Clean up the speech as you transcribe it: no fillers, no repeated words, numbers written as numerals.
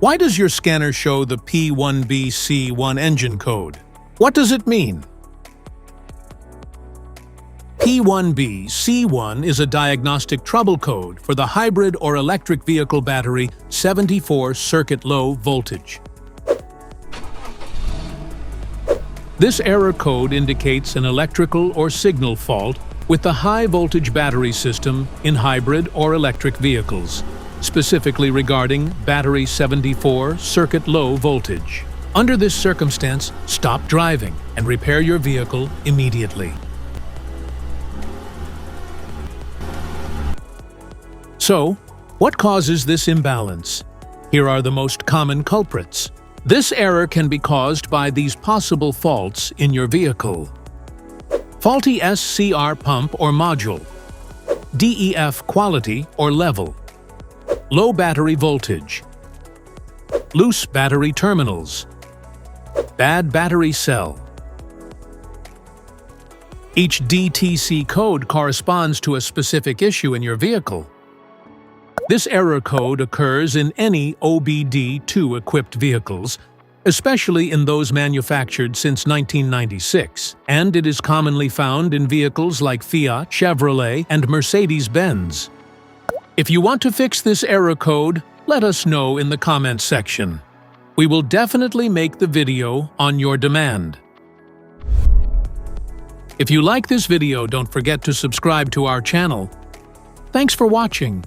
Why does your scanner show the P1BC1 engine code? What does it mean? P1BC1 is a diagnostic trouble code for the hybrid or electric vehicle battery 74 circuit low voltage. This error code indicates an electrical or signal fault with the high voltage battery system in hybrid or electric vehicles, specifically regarding battery 74 circuit low voltage. Under this circumstance, stop driving and repair your vehicle immediately. So, what causes this imbalance? Here are the most common culprits. This error can be caused by these possible faults in your vehicle: faulty SCR pump or module, DEF quality or level, low battery voltage, loose battery terminals, bad battery cell. Each DTC code corresponds to a specific issue in your vehicle. This error code occurs in any OBD2 equipped vehicles, especially in those manufactured since 1996, and it is commonly found in vehicles like Fiat, Chevrolet, and Mercedes-Benz. If you want to fix this error code, let us know in the comments section. We will definitely make the video on your demand. If you like this video, don't forget to subscribe to our channel. Thanks for watching.